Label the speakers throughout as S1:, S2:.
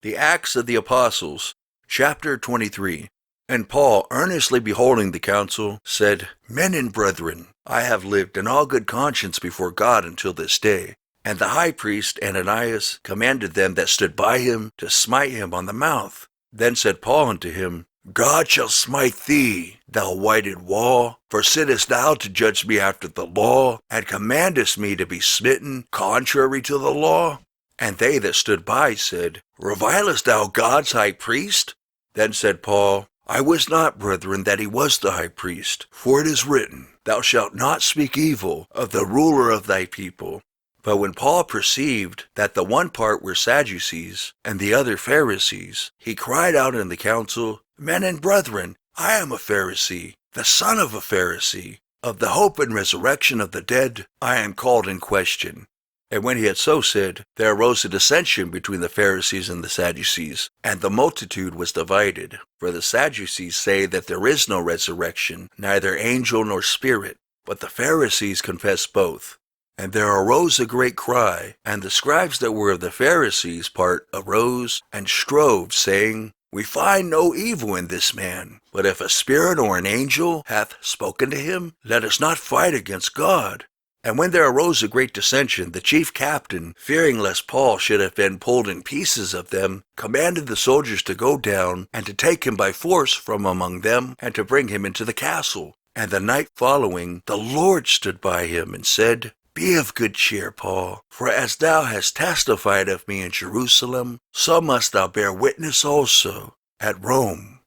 S1: The Acts of the Apostles, chapter 23. And Paul, earnestly beholding the council, said, Men and brethren, I have lived in all good conscience before God until this day. And the high priest Ananias commanded them that stood by him to smite him on the mouth. Then said Paul unto him, God shall smite thee, thou whited wall, for sittest thou to judge me after the law, and commandest me to be smitten contrary to the law? And they that stood by said, Revilest thou God's high priest? Then said Paul, I wist not, brethren, that he was the high priest, for it is written, Thou shalt not speak evil of the ruler of thy people. But when Paul perceived that the one part were Sadducees, and the other Pharisees, he cried out in the council, Men and brethren, I am a Pharisee, the son of a Pharisee. Of the hope and resurrection of the dead I am called in question. And when he had so said, there arose a dissension between the Pharisees and the Sadducees, and the multitude was divided. For the Sadducees say that there is no resurrection, neither angel nor spirit, but the Pharisees confess both. And there arose a great cry, and the scribes that were of the Pharisees' part arose and strove, saying, We find no evil in this man, but if a spirit or an angel hath spoken to him, let us not fight against God. And when there arose a great dissension, the chief captain, fearing lest Paul should have been pulled in pieces of them, commanded the soldiers to go down, and to take him by force from among them, and to bring him into the castle. And the night following, the Lord stood by him, and said, Be of good cheer, Paul, for as thou hast testified of me in Jerusalem, so must thou bear witness also at Rome.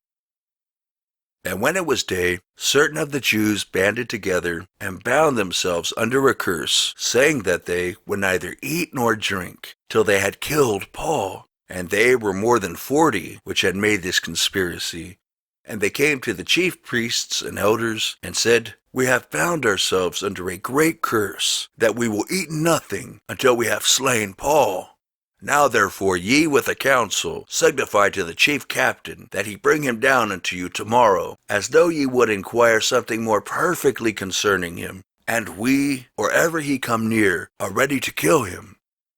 S1: And when it was day, certain of the Jews banded together, and bound themselves under a curse, saying that they would neither eat nor drink, till they had killed Paul. And they were more than 40 which had made this conspiracy. And they came to the chief priests and elders, and said, We have bound ourselves under a great curse, that we will eat nothing until we have slain Paul. Now therefore ye with a council signify to the chief captain that he bring him down unto you tomorrow, as though ye would inquire something more perfectly concerning him. And we, or ever he come near, are ready to kill him.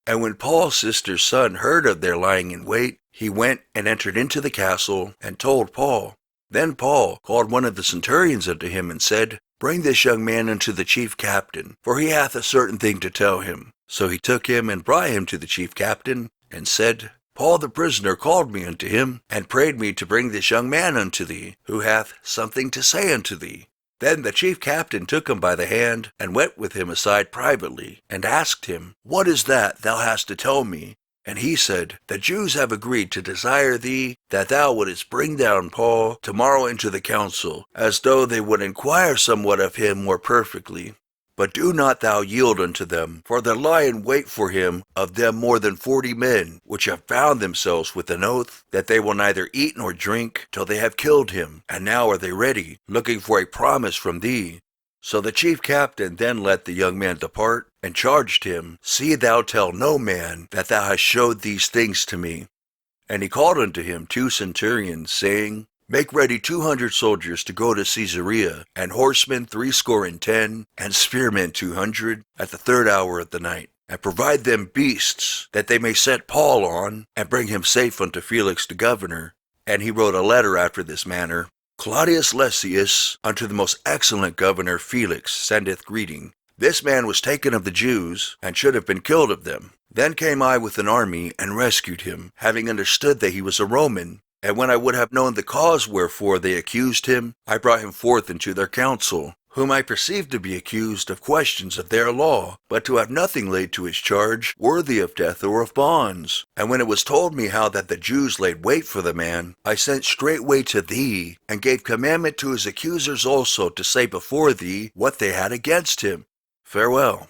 S1: And when Paul's sister's son heard of their lying in wait, he went and entered into the castle, and told Paul. Then Paul called one of the centurions unto him, and said, Bring this young man unto the chief captain, for he hath a certain thing to tell him. So he took him and brought him to the chief captain, and said, Paul the prisoner called me unto him, and prayed me to bring this young man unto thee, who hath something to say unto thee. Then the chief captain took him by the hand, and went with him aside privately, and asked him, What is that thou hast to tell me? And he said, The Jews have agreed to desire thee, that thou wouldest bring down Paul tomorrow into the council, as though they would inquire somewhat of him more perfectly. But do not thou yield unto them, for there lie in wait for him of them more than 40 men, which have bound themselves with an oath, that they will neither eat nor drink till they have killed him. And now are they ready, looking for a promise from thee. So the chief captain then let the young man depart, and charged him, See thou tell no man that thou hast showed these things to me. And he called unto him 2 centurions, saying, Make ready 200 soldiers to go to Caesarea, and horsemen 70, and spearmen 200, at the 3rd hour of the night. And provide them beasts, that they may set Paul on, and bring him safe unto Felix the governor. And he wrote a letter after this manner, Claudius Lysias, unto the most excellent governor Felix, sendeth greeting. This man was taken of the Jews, and should have been killed of them. Then came I with an army, and rescued him, having understood that he was a Roman. And when I would have known the cause wherefore they accused him, I brought him forth into their council, whom I perceived to be accused of questions of their law, but to have nothing laid to his charge, worthy of death or of bonds. And when it was told me how that the Jews laid wait for the man, I sent straightway to thee, and gave commandment to his accusers also to say before thee what they had against him. Farewell.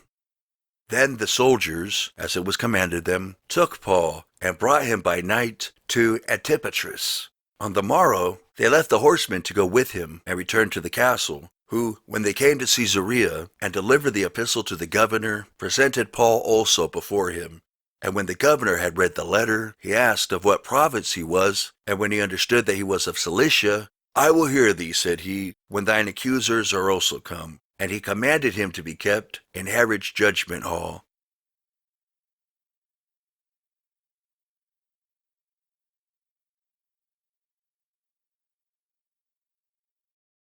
S1: Then the soldiers, as it was commanded them, took Paul, and brought him by night to Antipatris. On the morrow they left the horsemen to go with him, and returned to the castle, who, when they came to Caesarea, and delivered the epistle to the governor, presented Paul also before him. And when the governor had read the letter, he asked of what province he was, and when he understood that he was of Cilicia, I will hear thee, said he, when thine accusers are also come. And he commanded him to be kept in Herod's judgment hall.